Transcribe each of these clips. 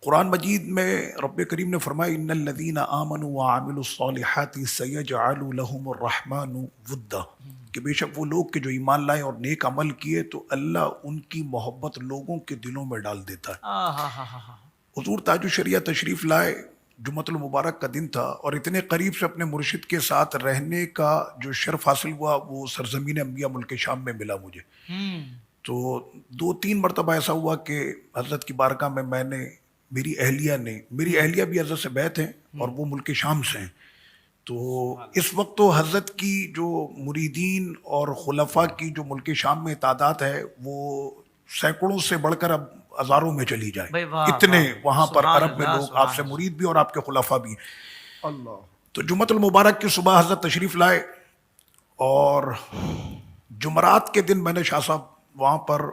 قرآن مجید میں رب کریم نے فرمایا ان الذین آمنوا وعملوا الصالحات سیجعل لهم الرحمن ودا، کہ بے شک وہ لوگ کہ جو ایمان لائے اور نیک عمل کیے تو اللہ ان کی محبت لوگوں کے دلوں میں ڈال دیتا ہے۔ حضور تاج الشریعہ تشریف لائے، جمعۃ المبارک کا دن تھا، اور اتنے قریب سے اپنے مرشد کے ساتھ رہنے کا جو شرف حاصل ہوا وہ سرزمین انبیاء ملک شام میں ملا مجھے۔ تو 2-3 مرتبہ ایسا ہوا کہ حضرت کی بارگاہ میں نے میری اہلیہ بھی حضرت سے بیعت ہیں اور وہ ملک شام سے ہیں، تو اس وقت تو حضرت کی جو مریدین اور خلفاء کی جو ملک شام میں تعداد ہے وہ سینکڑوں سے بڑھ کر اب ہزاروں میں چلی جائے، اتنے وہاں پر عرب میں لوگ آپ سے مرید بھی اور آپ کے خلفاء بھی۔ اللہ، تو جمعۃ المبارک کی صبح حضرت تشریف لائے، اور جمعرات کے دن میں نے شاہ صاحب وہاں پر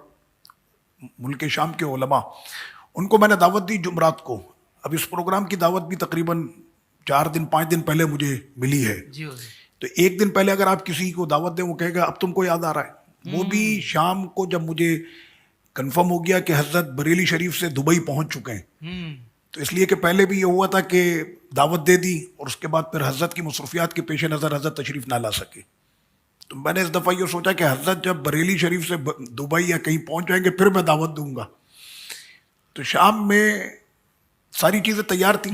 ملک شام کے علماء ان کو میں نے دعوت دی جمعرات کو۔ اب اس پروگرام کی دعوت بھی تقریباً 4-5 دن پہلے مجھے ملی ہے، تو ایک دن پہلے اگر آپ کسی کو دعوت دیں وہ کہے گا اب تم کو یاد آ رہا ہے۔ وہ بھی شام کو جب مجھے کنفرم ہو گیا کہ حضرت بریلی شریف سے دبئی پہنچ چکے ہیں، تو اس لیے کہ پہلے بھی یہ ہوا تھا کہ دعوت دے دی اور اس کے بعد پھر حضرت کی مصروفیات کے پیش نظر حضرت تشریف نہ لا سکے، تو میں نے اس دفعہ یہ سوچا کہ حضرت جب بریلی شریف سے دبئی یا کہیں پہنچ جائیں گے پھر میں دعوت دوں گا۔ تو شام میں ساری چیزیں تیار تھیں،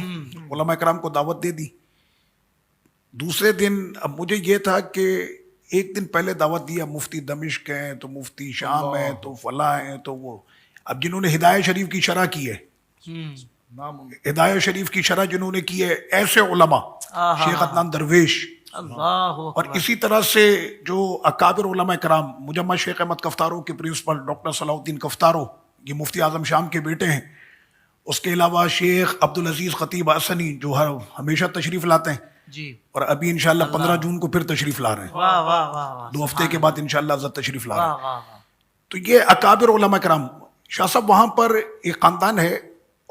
علماء کرام کو دعوت دے دی۔ دوسرے دن اب مجھے یہ تھا کہ ایک دن پہلے دعوت دیا، مفتی دمشق ہیں تو مفتی شام ہیں تو فلاں ہیں، تو وہ اب جنہوں نے ہدایہ شریف کی شرح کی ہے، ہدایہ شریف کی شرح جنہوں نے کی ہے ایسے علماء، شیخ عدنان درویش، اور اسی طرح سے جو اکابر علماء کرام، مجمع شیخ احمد کفتارو کے پرنسپل ڈاکٹر صلاح الدین کفتارو، یہ مفتی اعظم شام کے بیٹے ہیں، اس کے علاوہ شیخ عبدالعزیز خطیب حسنی جو ہمیشہ تشریف لاتے ہیں جی، اور ابھی انشاءاللہ 15 جون کو پھر تشریف لا رہے ہیں، 2 ہفتے کے بعد انشاءاللہ حضرت تشریف لا رہے ہیں۔ تو یہ اکابر علماء کرام، شاہ صاحب وہاں پر ایک خاندان ہے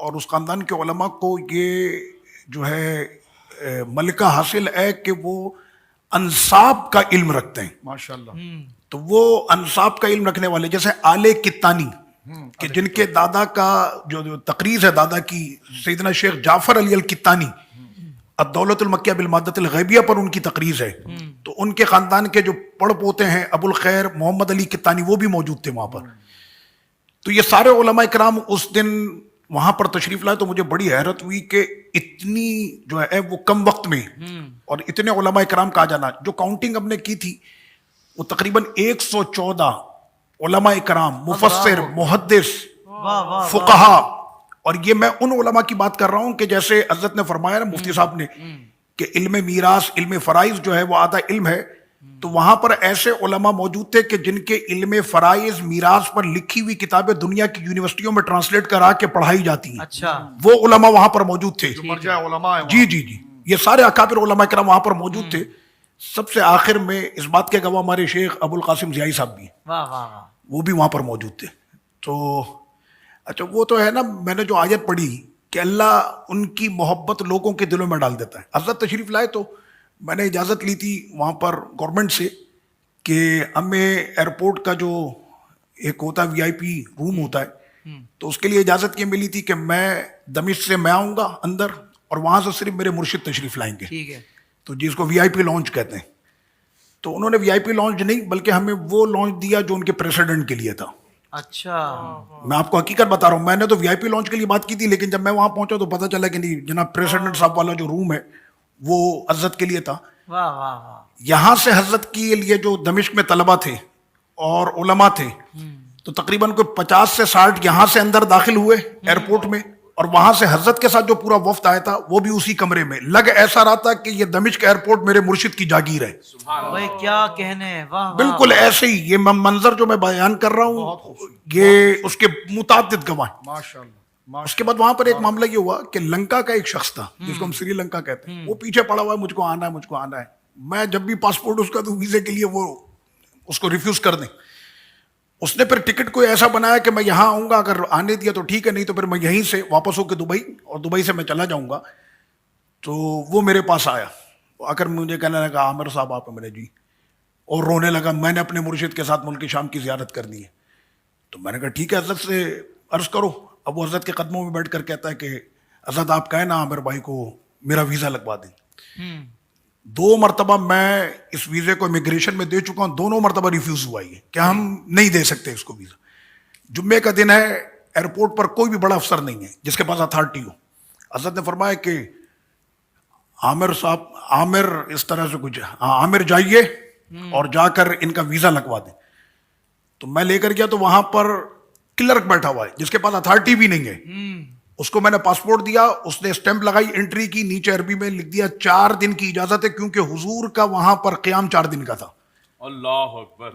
اور اس خاندان کے علماء کو یہ جو ہے ملکہ حاصل ہے کہ وہ انساب کا علم رکھتے ہیں ماشاءاللہ۔ تو وہ انساب کا علم رکھنے والے جیسے آل کتانی، کہ جن کے دادا کا جو تقریر ہے دادا کی سیدنا شیخ جعفر علی الکتانی، الدولت المکیہ بالمادۃ الغیبیہ پر ان کی تقریر ہے، تو ان کے خاندان کے جو پڑ پوتے ہیں ابو الخیر محمد علی کتانی وہ بھی موجود تھے وہاں پر۔ تو یہ سارے علماء کرام اس دن وہاں پر تشریف لائے، تو مجھے بڑی حیرت ہوئی کہ اتنی جو ہے وہ کم وقت میں اور اتنے علماء کرام کا آ جانا۔ جو کاؤنٹنگ ہم نے کی تھی وہ تقریباً 114 علماء کرام، مفسر، محدث، فقہا، اور یہ میں ان علماء کی بات کر رہا ہوں کہ جیسے حضرت نے فرمایا نا مفتی صاحب نے کہ علم میراث، علم فرائض جو ہے وہ آدھا علم ہے، تو وہاں پر ایسے علماء موجود تھے کہ جن کے علم فرائض میراث پر لکھی ہوئی کتابیں دنیا کی یونیورسٹیوں میں ٹرانسلیٹ کرا کے پڑھائی جاتی ہیں، اچھا وہ علماء وہاں پر موجود تھے، جی جی جی، یہ سارے اکابر علماء کرام وہاں پر موجود تھے۔ سب سے آخر میں اس بات کے گواہ ہمارے شیخ ابو القاسم ضیائی صاحب بھی، وہ بھی وہاں پر موجود تھے۔ تو اچھا وہ تو ہے نا، میں نے جو آیت پڑھی کہ اللہ ان کی محبت لوگوں کے دلوں میں ڈال دیتا ہے۔ حضرت تشریف لائے تو میں نے اجازت لی تھی وہاں پر گورنمنٹ سے کہ ہمیں ایئرپورٹ کا جو ایک ہوتا ہے وی آئی پی روم ہوتا ہے، تو اس کے لیے اجازت یہ ملی تھی کہ میں دمشق سے میں آؤں گا اندر اور وہاں سے صرف میرے مرشد تشریف لائیں گے، تو جس کو وی آئی پی لانچ کہتے ہیں۔ تو انہوں نے وی آئی پی لانچ نہیں بلکہ ہمیں وہ لانچ دیا جو ان کے پریسیڈنٹ کے لیے تھا۔ اچھا، میں آپ کو حقیقت بتا رہا ہوں، میں نے تو وی آئی پی لانچ کے لیے بات کی تھی، لیکن جب میں وہاں پہنچا تو پتہ چلا کہ نہیں جناب پریسیڈنٹ صاحب والا جو روم ہے وہ حضرت کے لیے تھا۔ یہاں سے حضرت کے لیے جو دمشق میں طلبہ تھے اور علماء تھے تو تقریباً کوئی 50 سے 60 یہاں سے اندر داخل ہوئے ایئرپورٹ میں، اور وہاں سے حضرت کے ساتھ جو پورا وفد آیا تھا وہ بھی اسی کمرے میں، لگ ایسا رہا تھا کہ یہ دمشق ایئرپورٹ میرے مرشد کی جاگیر ہے۔ بھائی کیا کہنے، بالکل ایسے ہی یہ منظر جو میں بیان کر رہا ہوں یہ اس کے متعدد گواہ ہیں۔ اس کے بعد وہاں پر ایک معاملہ یہ ہوا کہ لنکا کا ایک شخص تھا جس کو ہم سری لنکا کہتے ہیں، وہ پیچھے پڑا ہوا ہے مجھ کو آنا ہے مجھ کو آنا ہے، میں جب بھی پاسپورٹ اس کا تو ویزے کے لیے وہ اس کو ریفیوز کر دیں۔ اس نے پھر ٹکٹ کو ایسا بنایا کہ میں یہاں آؤں گا، اگر آنے دیا تو ٹھیک ہے، نہیں تو پھر میں یہیں سے واپس ہو کے دبئی، اور دبئی سے میں چلا جاؤں گا۔ تو وہ میرے پاس آیا، آ کر مجھے کہنے لگا عامر صاحب آپ ہیں؟ میں نے جی، اور رونے لگا، میں نے اپنے مرشد کے ساتھ ملک شام کی زیارت کرنی ہے۔ تو میں نے کہا ٹھیک ہے حضرت سے عرض کرو۔ اب وہ حضرت کے قدموں میں بیٹھ کر کہتا ہے کہ حضرت آپ کہیں نا عامر بھائی کو میرا ویزا لگوا دیں. 2 مرتبہ میں اس ویزے کو امیگریشن میں دے چکا ہوں, دونوں مرتبہ ریفیوز ہوا ہے کہ ہم نہیں دے سکتے اس کو ویزا. جمعے کا دن ہے, ایئرپورٹ پر کوئی بھی بڑا افسر نہیں ہے جس کے پاس اتھارٹی ہو. حضرت نے فرمایا کہ عامر صاحب, عامر اس طرح سے کچھ, عامر جائیے اور جا کر ان کا ویزا لگوا دیں. تو میں لے کر گیا تو وہاں پر کلرک بیٹھا ہوا ہے جس کے پاس اتھارٹی بھی نہیں ہے. اس کو میں نے پاسپورٹ دیا, اس نے اسٹیمپ لگائی, انٹری کی, نیچے عربی میں لکھ دیا 4 دن کی اجازت ہے, کیونکہ حضور کا وہاں پر قیام 4 دن کا تھا. اللہ اکبر.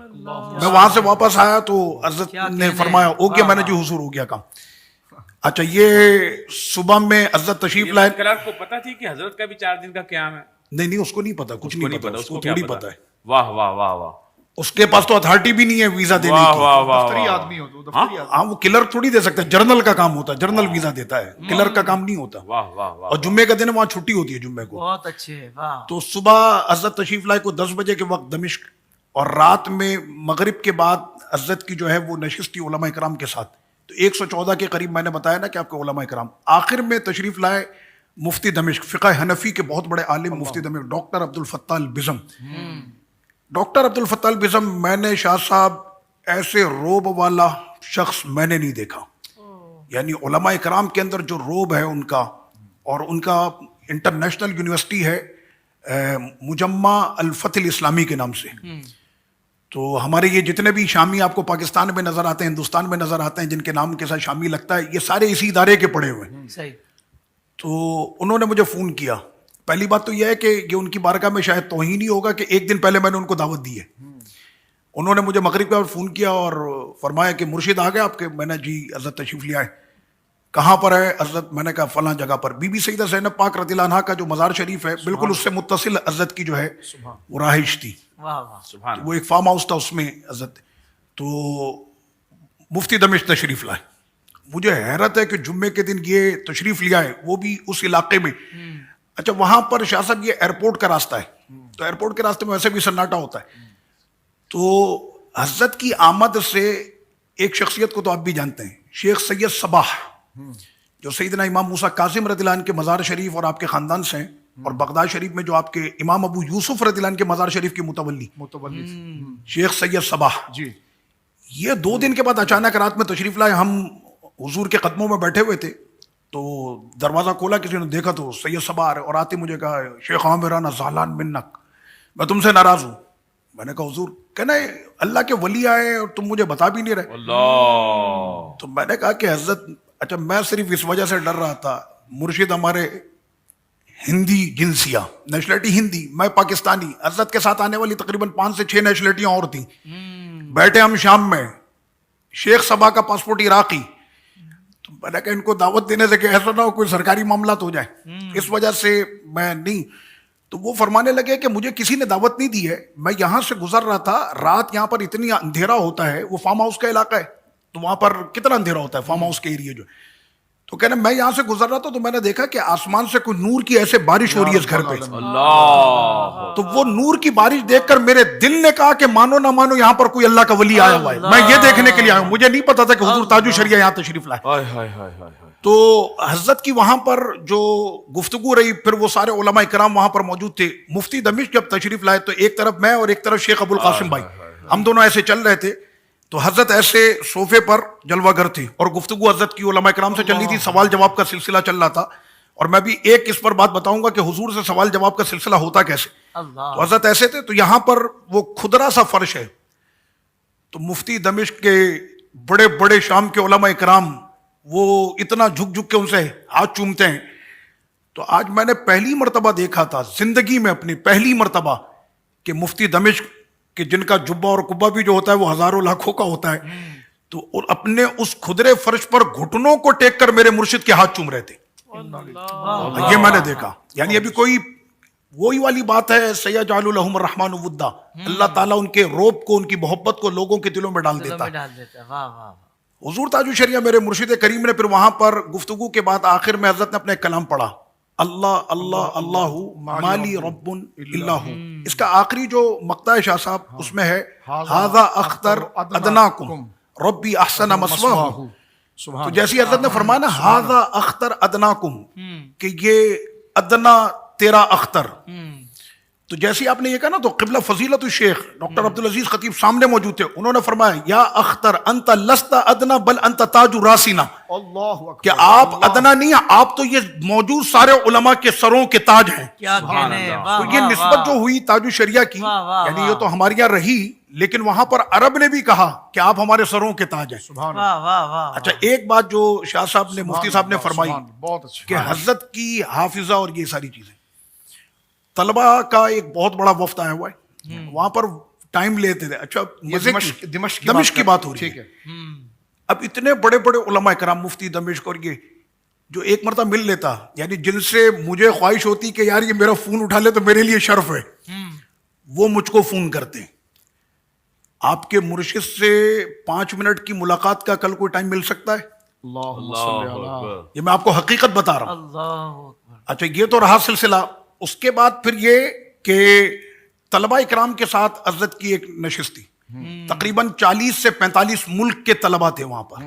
میں وہاں سے واپس آیا تو حضرت نے فرمایا ہو گیا, میں نے جو حضور ہو گیا کام. اچھا, یہ صبح میں حضرت تشریف لائے. کلرک کو پتا تھی کہ حضرت کا بھی 4 دن کا قیام ہے؟ نہیں, اس کو نہیں پتا, کچھ نہیں پتا, اس کو تھوڑی پتا ہے. واہ واہ واہ واہ. اس کے پاس تو اتھارٹی بھی نہیں ہے ویزا دینے کی. دفتری آدمی ہو تو دفتری آدمی. ہاں, وہ کلرک تھوڑی دے سکتا ہے, جرنل کا کام ہوتا ہے, جرنل ویزا دیتا ہے, کلرک کا کام نہیں ہوتا. واہ واہ واہ. اور جمعے کا دن وہاں چھٹی ہوتی ہے جمعے کو. بہت اچھے, واہ. تو صبح حضرت تشریف لائے کو 10 بجے کے وقت دمشق, اور رات میں مغرب کے بعد حضرت کی جو ہے وہ نشست تھی علماء کرام کے ساتھ. تو 114 کے قریب میں نے بتایا نا کہ آپ کے علماء کرام. آخر میں تشریف لائے مفتی دمشق, فقہ حنفی کے بہت بڑے عالم مفتی دمشق, ڈاکٹر عبد الفتاح البزم. ڈاکٹر عبد الفتاح البزم, میں نے شاہ صاحب ایسے روب والا شخص میں نے نہیں دیکھا. یعنی علماء کرام کے اندر جو روب ہے ان کا, اور ان کا انٹرنیشنل یونیورسٹی ہے مجمع الفتح الاسلامی کے نام سے. تو ہمارے یہ جتنے بھی شامی آپ کو پاکستان میں نظر آتے ہیں, ہندوستان میں نظر آتے ہیں, جن کے نام کے ساتھ شامی لگتا ہے, یہ سارے اسی ادارے کے پڑھے ہوئے ہیں. صحیح. تو انہوں نے مجھے فون کیا. پہلی بات تو یہ ہے کہ یہ ان کی بارگاہ میں شاید توہین ہی ہوگا کہ ایک دن پہلے میں نے ان کو دعوت دی ہے. انہوں نے مجھے مغرب کا فون کیا اور فرمایا کہ مرشد آ گئے آپ کے. میں نے جی حضرت تشریف لے آئے. کہاں پر ہے حضرت؟ میں نے کہا فلاں جگہ پر. بی بی سیدہ زینب پاک رضی اللہ عنہا کا جو مزار شریف ہے بالکل اس سے متصل حضرت کی جو ہے وہ رہائش تھی. واہ واہ. سبحان. وہ ایک فارم ہاؤس تھا, اس میں حضرت. تو مفتی دمشق تشریف لائے. مجھے حیرت ہے کہ جمعے کے دن یہ تشریف لیا ہے, وہ بھی اس علاقے میں. اچھا, وہاں پر شاہ صاحب یہ ایئرپورٹ کا راستہ ہے, تو ایئرپورٹ کے راستے میں ویسے بھی سناٹا ہوتا ہے. تو حضرت کی آمد سے ایک شخصیت کو تو آپ بھی جانتے ہیں, شیخ سید صباح, جو سیدنا امام موسیٰ کاظم رضی اللہ عنہ کے مزار شریف اور آپ کے خاندان سے ہیں, اور بغداد شریف میں جو آپ کے امام ابو یوسف رضی اللہ عنہ کے مزار شریف کی متولی شیخ سید صباح. جی. یہ 2 دن کے بعد اچانک رات میں تشریف لائے. ہم حضور کے قدموں میں بیٹھے ہوئے تھے, تو دروازہ کھولا, کسی نے دیکھا تو سید صباح اور آتے مجھے کہا شیخ عامر انا زعلان منک, میں تم سے ناراض ہوں. میں نے کہا حضور, کہنا اللہ کے ولی آئے اور تم مجھے بتا بھی نہیں رہے. اللہ. تو میں نے کہا کہ حضرت, اچھا میں صرف اس وجہ سے ڈر رہا تھا, مرشد ہمارے ہندی جنسیہ, نیشنلٹی ہندی, میں پاکستانی. حضرت کے ساتھ آنے والی تقریباً 5 سے 6 نیشنلٹیاں اور تھیں. بیٹھے ہم شام میں, شیخ صبا کا پاسپورٹ عراقی. تو میں نے کہا ان کو دعوت دینے سے کہ ایسا نہ ہو کوئی سرکاری معاملات ہو جائے, اس وجہ سے میں نہیں. تو وہ فرمانے لگے کہ مجھے کسی نے دعوت نہیں دی ہے, میں یہاں سے گزر رہا تھا, رات یہاں پر اتنی اندھیرا ہوتا ہے, وہ فارم ہاؤس کا علاقہ ہے, تو وہاں پر کتنا اندھیرا ہوتا ہے فارم ہاؤس کے ایریا جو. تو کہنا میں یہاں سے گزر رہا تھا تو میں نے دیکھا کہ آسمان سے کوئی نور کی ایسے بارش ہو رہی ہے اس گھر پہ. اللہ. تو وہ نور کی بارش دیکھ کر میرے دل نے کہا کہ مانو نہ مانو یہاں پر کوئی اللہ کا ولی آیا ہوا ہے. میں یہ دیکھنے کے لیے آیا ہوں, مجھے نہیں پتا تھا کہ حضور تاج الشریعہ یہاں تشریف لائے. ہائے ہائے ہائے ہائے. تو حضرت کی وہاں پر جو گفتگو رہی, پھر وہ سارے علماء کرام وہاں پر موجود تھے. مفتی دمشق جب تشریف لائے تو ایک طرف میں اور ایک طرف شیخ ابو القاسم بھائی, ہم دونوں ایسے چل رہے تھے. تو حضرت ایسے صوفے پر جلوہ گر تھے, اور گفتگو حضرت کی علماء کرام سے چل رہی تھی, سوال جواب کا سلسلہ چل رہا تھا. اور میں بھی ایک اس پر بات بتاؤں گا کہ حضور سے سوال جواب کا سلسلہ ہوتا کیسے. تو حضرت ایسے تھے, تو یہاں پر وہ کھدرا سا فرش ہے, تو مفتی دمشق کے بڑے بڑے شام کے علماء کرام وہ اتنا جھک جھک کے ان سے ہاتھ چومتے ہیں. تو آج میں نے پہلی مرتبہ دیکھا تھا زندگی میں, اپنی پہلی مرتبہ, کہ مفتی دمشق کہ جن کا جبہ اور قبہ بھی جو ہوتا ہے وہ ہزاروں لاکھوں کا ہوتا ہے, تو اپنے اس کھدرے فرش پر گھٹنوں کو ٹیک کر میرے مرشد کے ہاتھ چوم رہے تھے. یہ میں نے دیکھا. یعنی ابھی کوئی وہی والی بات ہے, سیجعل لہم الرحمن ودا, اللہ تعالیٰ ان کے روب کو, ان کی محبت کو لوگوں کے دلوں میں ڈال دیتا ہے. حضور تاج الشریعہ میرے مرشد کریم نے پھر وہاں پر گفتگو کے بعد آخر میں حضرت نے اپنے کلام پڑھا, اللہ اللہ اللہ مالی رب اللہ. اس کا آخری جو مقطع ہے شاہ صاحب, اس میں ہے ھذا اختر ادناکم ربی احسن مثواہ, تو جیسی حضرت نے فرمایا نا ہاذا اختر ادناکم، کہ یہ ادنا تیرا اختر، تو جیسی آپ نے یہ کہا نا تو قبلہ فضیلت الشیخ ڈاکٹر عبدالعزیز خطیب سامنے موجود تھے، انہوں نے فرمایا یا اختر انت لست ادنا بل انت تاج راسنا، اللہ اکبر، کہ آپ ادنا نہیں ہیں، آپ تو یہ موجود سارے علماء کے سروں کے تاج ہیں۔ کیا کہنے ہیں، واہ تو یہ واہ نسبت واہ۔ جو ہوئی تاج الشریعہ کی، واہ واہ یعنی واہ۔ یہ تو ہمارے یہاں رہی، لیکن وہاں پر عرب نے بھی کہا کہ آپ ہمارے سروں کے تاج ہیں۔ سبحان اللہ، واہ واہ واہ۔ اچھا ایک بات جو شاہ صاحب نے مفتی صاحب نے فرمائی سبحان اللہ، بہت اچھا، کہ حضرت کی حافظہ اور یہ ساری چیزیں، طلبہ کا ایک بہت بڑا وفد آیا ہوا ہے، وہاں پر ٹائم لیتے تھے۔ اچھا مزے کی دمشق کی بات ہو رہی ٹھیک ہے، ہے، اب اتنے بڑے بڑے علماء کرام مفتی دمشق اور یہ جو ایک مرتبہ مل لیتا، یعنی جن سے مجھے خواہش ہوتی کہ یار یہ میرا فون اٹھا لے تو میرے لیے شرف ہے، وہ مجھ کو فون کرتے ہیں۔ آپ کے مرشد سے 5 منٹ کی ملاقات کا کل کوئی ٹائم مل سکتا ہے؟ اللہم صلی اللہ علی، اکبر۔ یہ میں آپ کو حقیقت بتا رہا ہوں۔ اللہ اکبر۔ اچھا یہ تو رہا سلسلہ، اس کے بعد پھر یہ کہ طلبہ اکرام کے ساتھ حضرت کی ایک نشست تھی، تقریباً 40 سے 45 ملک کے طلبہ تھے وہاں پر۔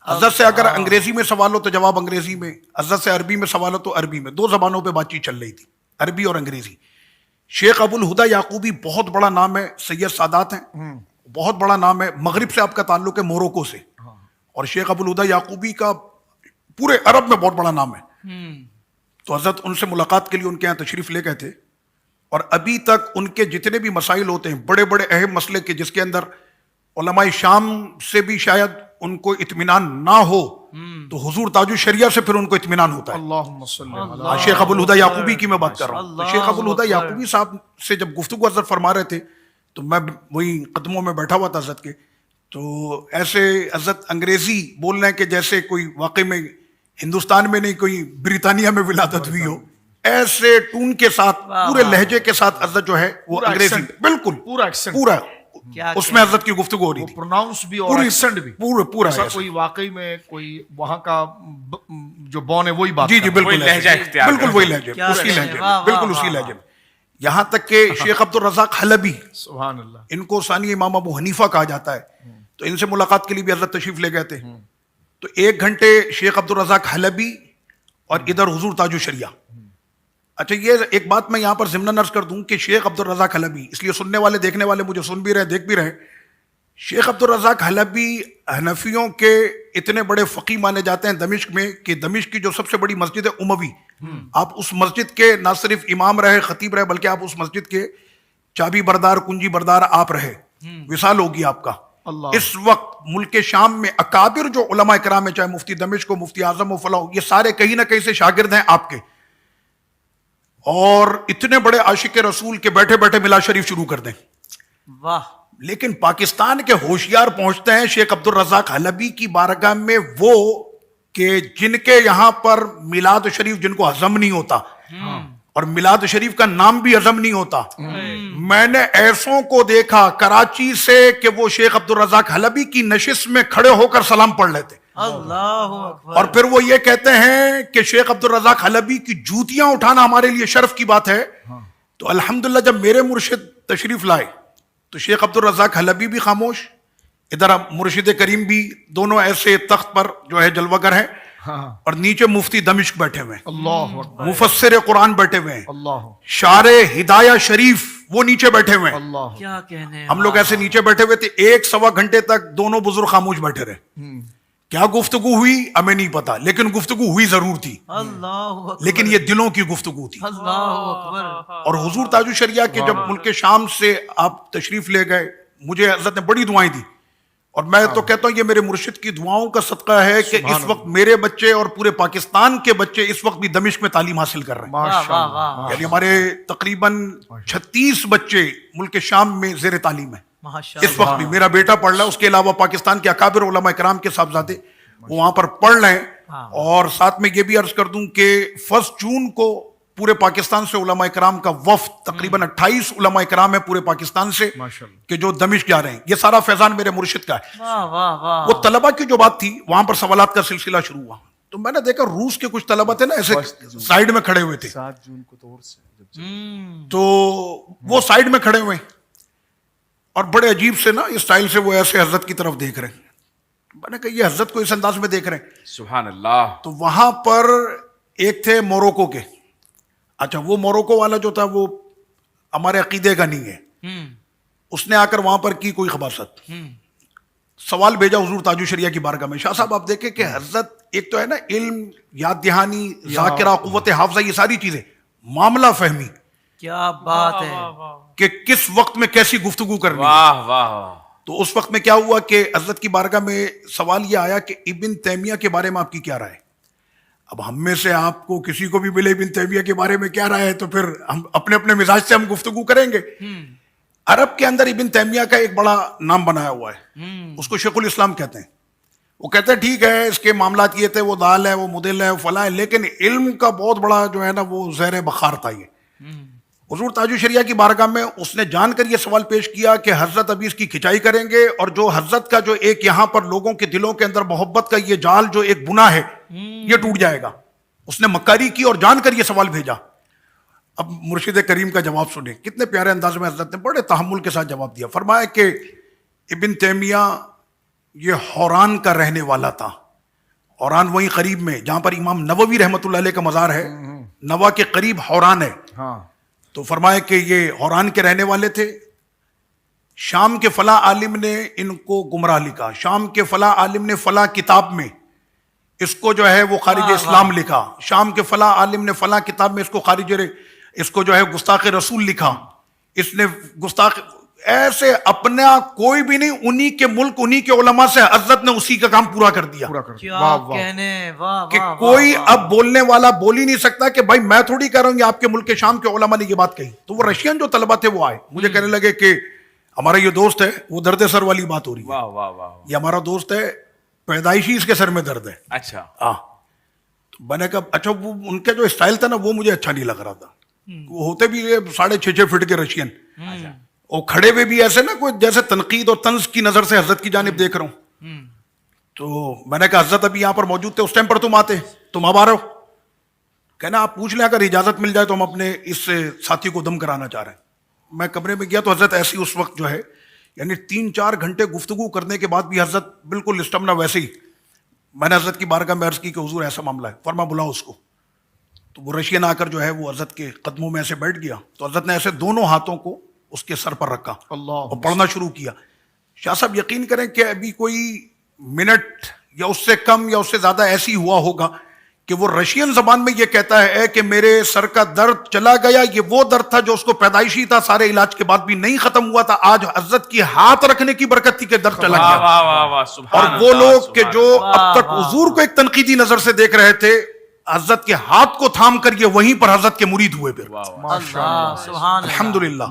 حضرت سے اگر انگریزی میں سوال ہو تو جواب انگریزی میں، حضرت سے عربی میں سوال ہو تو عربی میں، 2 زبانوں پہ بات چیت چل رہی تھی، عربی اور انگریزی۔ شیخ ابو الہدا یعقوبی بہت بڑا نام ہے، سید سادات ہیں، بہت بڑا نام ہے، مغرب سے آپ کا تعلق ہے، موروکو سے، اور شیخ ابو الہدا یعقوبی کا پورے عرب میں بہت بڑا نام ہے۔ تو حضرت ان سے ملاقات کے لیے ان کے یہاں تشریف لے گئے تھے، اور ابھی تک ان کے جتنے بھی مسائل ہوتے ہیں بڑے بڑے اہم مسئلے کے، جس کے اندر علماء شام سے بھی شاید ان کو اطمینان نہ ہو، تو حضور تاج الشریعہ سے پھر ان کو اطمینان ہوتا ہے۔ اللہم صلی علی، شیخ ابو الہدا یعقوبی کی میں بات کر رہا ہوں، تو شیخ ابو الہدا یعقوبی صاحب سے جب گفتگو حضرت فرما رہے تھے تو میں وہی قدموں میں بیٹھا ہوا تھا حضرت کے، تو ایسے حضرت انگریزی بول رہے ہیں کہ جیسے کوئی واقعی میں ہندوستان میں نہیں کوئی برطانیہ میں ولادت ہوئی ہو، ایسے ٹون کے ساتھ پورے لہجے کے ساتھ حضرت جو ہے وہ پورا انگریزی accent، بالکل پورا accent، پورا کیا اس میں حضرت کی گفتگو ہو رہی تھی، پروناؤنس بھی اور پوری ایکسنٹ بھی پورا ایسا ایسا۔ کوئی واقعی میں کوئی وہاں کا جو بون ہے وہی بات جی جی کر رہا ہے۔ بالکل وہی لہجہ ایسے، اختیار بالکل کرتے وہی ہیں۔ لہجے، کیا اسی کہنے، لہجے میں، واہ، بالکل واہ، اسی واہ، لہجے میں، یہاں تک کہ شیخ عبد الرزاق حلبی، سبحان اللہ، ان کو ثانی امام ابو حنیفہ کہا جاتا ہے، تو ان سے ملاقات کے لیے بھی حضرت تشریف لے گئے تھے، تو 1 گھنٹے شیخ عبد الرزاق حلبی اور ادھر حضور تاج الشریعہ۔ اچھا یہ ایک بات میں یہاں پر ضمن عرض کر دوں کہ شیخ عبد الرزاق حلبی، اس لیے سننے والے دیکھنے والے مجھے سن بھی رہے دیکھ بھی رہے، شیخ عبد الرزاق حلبی حنفیوں کے اتنے بڑے فقی مانے جاتے ہیں دمشق میں، کہ دمشق کی جو سب سے بڑی مسجد ہے اموی، آپ اس مسجد کے نہ صرف امام رہے خطیب رہے بلکہ آپ اس مسجد کے چابی بردار کنجی بردار آپ رہے، وصال ہوگی آپ کا۔ اللہ، اس وقت ملک شام میں اکابر جو علماء کرام ہیں، چاہے مفتی دمشق ہو، مفتی اعظم ہو، فلاں ہو، یہ سارے کہیں نہ کہیں سے شاگرد ہیں آپ کے، اور اتنے بڑے عاشق رسول کے بیٹھے بیٹھے ملا شریف شروع کر دیں۔ واہ، لیکن پاکستان کے ہوشیار پہنچتے ہیں شیخ عبد الرزاق حلبی کی بارگاہ میں، وہ کہ جن کے یہاں پر میلاد شریف جن کو ہضم نہیں ہوتا، اور میلاد شریف کا نام بھی ہضم نہیں ہوتا، میں نے ایسوں کو دیکھا کراچی سے کہ وہ شیخ عبد الرزاق حلبی کی نشست میں کھڑے ہو کر سلام پڑھ لیتے، اللہ اکبر۔ اور پھر وہ یہ کہتے ہیں کہ شیخ عبد الرزاق حلبی کی جوتیاں اٹھانا ہمارے لیے شرف کی بات ہے۔ تو الحمدللہ جب میرے مرشد تشریف لائے تو شیخ عبد الرزاق حلبی بھی خاموش، ادھر مرشد کریم بھی، دونوں ایسے تخت پر جو ہے جلوگر ہیں، اور نیچے مفتی دمشق بیٹھے ہوئے ہیں، اللہ اکبر، مفسر قرآن بیٹھے ہوئے ہیں، اللہ، شارع ہدایہ شریف وہ نیچے بیٹھے ہوئے ہیں، اللہ، کیا کہنے ہیں، ہم لوگ ایسے نیچے بیٹھے ہوئے تھے، 1-1.25 گھنٹے تک دونوں بزرگ خاموش بیٹھے رہے۔ کیا گفتگو ہوئی ہمیں نہیں پتا، لیکن گفتگو ہوئی ضرور تھی، اللہ اکبر، لیکن یہ دلوں کی گفتگو تھی۔ اللہ اکبر۔ اور حضور تاج الشریعہ کے جب ملک شام سے آپ تشریف لے گئے، مجھے حضرت نے بڑی دعائیں دی، اور میں تو کہتا ہوں یہ میرے مرشد کی دعاؤں کا صدقہ ہے کہ اس وقت میرے بچے اور پورے پاکستان کے بچے اس وقت بھی دمشق میں تعلیم حاصل کر رہے ہیں، ماشاء واہ، اللہ، واہ، یعنی ہمارے تقریباً 36 بچے ملک شام میں زیر تعلیم ہیں ماشاء اس وقت بھی۔ میرا بیٹا پڑھ رہا ہے، اس کے علاوہ پاکستان کے اکابر علماء کرام کے صاحبزادے وہ وہاں پر پڑھ رہے ہیں۔ اور ساتھ میں یہ بھی عرض کر دوں کہ 1 جون کو پورے پاکستان سے علماء کرام کا وفد، تقریباً 28 علماء کرام ہیں پورے پاکستان سے ماشاءاللہ، کہ جو دمشق جا رہے ہیں، یہ سارا فیضان میرے مرشد کا ہے۔ واہ واہ واہ، وہ طلبہ کی جو بات تھی وہاں پر سوالات کا سلسلہ شروع ہوا، تو میں نے دیکھا روس کے کچھ طلبہ تھے نا ایسے سائیڈ میں کھڑے ہوئے تھے، 7 جون کو تو اور سے تو وہ سائیڈ میں کھڑے ہوئے ہیں اور بڑے عجیب سے نا اسٹائل سے وہ ایسے حضرت کی طرف دیکھ رہے ہیں۔ میں نے کہا یہ حضرت کو اس انداز میں دیکھ رہے ہیں. سبحان اللہ. تو وہاں پر ایک تھے موروکو کے. اچھا وہ موروکو والا جو تھا وہ ہمارے عقیدے کا نہیں ہے. اس نے آ کر وہاں پر کی کوئی خباثت, سوال بھیجا حضور تاج الشریعہ کی بارگاہ میں. شاہ صاحب آپ دیکھیں کہ حضرت ایک تو ہے نا علم, یاد دہانی, ذاکرہ, قوت حافظہ, یہ ساری چیزیں, معاملہ فہمی, کیا بات ہے. کہ کس وقت میں کیسی گفتگو کرنی ہے. واہ واہ واہ. تو اس وقت میں کیا ہوا کہ حضرت کی بارگاہ میں سوال یہ آیا کہ ابن تیمیہ کے بارے میں آپ کی کیا رائے. اب ہم میں سے آپ کو کسی کو بھی ملے ابن تیمیہ کے بارے میں کیا رائے ہے تو پھر ہم اپنے اپنے مزاج سے ہم گفتگو کریں گے. عرب کے اندر ابن تیمیہ کا ایک بڑا نام بنایا ہوا ہے, اس کو شیخ الاسلام کہتے ہیں. وہ کہتے ہیں ٹھیک ہے اس کے معاملات یہ تھے, وہ دال ہے, وہ مدل ہے, وہ فلاں ہے, لیکن علم کا بہت بڑا جو ہے نا وہ زیر بخار تھا. یہ حضور تاج الشریعہ کی بارگاہ میں اس نے جان کر یہ سوال پیش کیا کہ حضرت ابھی اس کی کھچائی کریں گے, اور جو حضرت کا جو ایک یہاں پر لوگوں کے دلوں کے اندر محبت کا یہ جال جو ایک بنا ہے یہ ٹوٹ جائے گا. اس نے مکاری کی اور جان کر یہ سوال بھیجا. اب مرشد کریم کا جواب سنیں, کتنے پیارے انداز میں حضرت نے بڑے تحمل کے ساتھ جواب دیا. فرمایا کہ ابن تیمیہ یہ حوران کا رہنے والا تھا. حوران وہیں قریب میں جہاں پر امام نووی رحمۃ اللہ علیہ کا مزار ہے, نوا کے قریب حوران ہے. تو فرمایا کہ یہ حوران کے رہنے والے تھے. شام کے فلاں عالم نے ان کو گمراہ لکھا, شام کے فلاں عالم نے فلاں کتاب میں اس کو جو ہے وہ خارج اسلام لکھا, شام کے فلاں عالم نے فلاں کتاب میں اس کو خارج, اس کو جو ہے گستاخ رسول لکھا, اس نے گستاخ, ایسے اپنا کوئی بھی نہیں, انہی کے ملک انہی کے علماء سے حضرت نے اسی کا کام پورا کر دیا. کیا کہنے, واہ کہ کوئی اب بولنے والا بول ہی نہیں سکتا کہ بھائی میں تھوڑی کہہ رہا ہوں یہ آپ کے ملک کے شام کے علماء نے یہ بات کہی. تو وہ رشین جو طلبہ تھے وہ آئے, مجھے کہنے لگے کہ ہمارا یہ دوست ہے, وہ درد سر والی بات ہو رہی ہے, واہ واہ واہ. یہ ہمارا دوست ہے, پیدائشی اس کے سر میں درد ہے. اچھا. ہاں, میں نے کہا اچھا, وہ ان کا جو اسٹائل تھا نا وہ مجھے اچھا نہیں لگ رہا تھا. وہ ہوتے بھی 6.5 فٹ کے رشین, اور کھڑے ہوئے بھی ایسے نا کوئی جیسے تنقید اور طنز کی نظر سے حضرت کی جانب دیکھ رہا ہوں. تو میں نے کہا حضرت ابھی یہاں پر موجود تھے, اس ٹائم پر تم آتے, تم اب آ رہے ہو. کہنا آپ پوچھ لیں, اگر اجازت مل جائے تو ہم اپنے اس ساتھی کو دم کرانا چاہ رہے ہیں. میں کمرے میں گیا تو حضرت ایسی اس وقت جو ہے یعنی 3-4 گھنٹے گفتگو کرنے کے بعد بھی حضرت بالکل اسٹمنا ویسے ہی. میں نے حضرت کی بارگاہ میں عرض کی کہ حضور ایسا معاملہ ہے, فرما بلاؤ اس کو. تو وہ رشین آ کر جو ہے وہ حضرت کے قدموں میں ایسے بیٹھ گیا. تو حضرت نے ایسے دونوں ہاتھوں کو اس کے سر پر رکھا اور پڑھنا شروع کیا. شاہ صاحب یقین کریں کہ ابھی کوئی منٹ یا اس سے کم یا اس سے زیادہ ایسی ہوا ہوگا کہ وہ رشین زبان میں یہ کہتا ہے کہ میرے سر کا درد چلا گیا, یہ وہ درد تھا جو اس کو پیدائشی تھا, سارے علاج کے بعد بھی نہیں ختم ہوا تھا, آج حضرت کی ہاتھ رکھنے کی برکت تھی کہ درد چلا واہ گیا. واہ واہ واہ. سبحان اور وہ اللہ, لوگ کہ سبحان جو اللہ. اب تک حضور کو ایک تنقیدی نظر سے دیکھ رہے تھے, حضرت کے ہاتھ کو تھام کر یہ وہیں پر حضرت کے مرید ہوئے. پھر واہ واہ. اللہ, سبحان اللہ. الحمدللہ.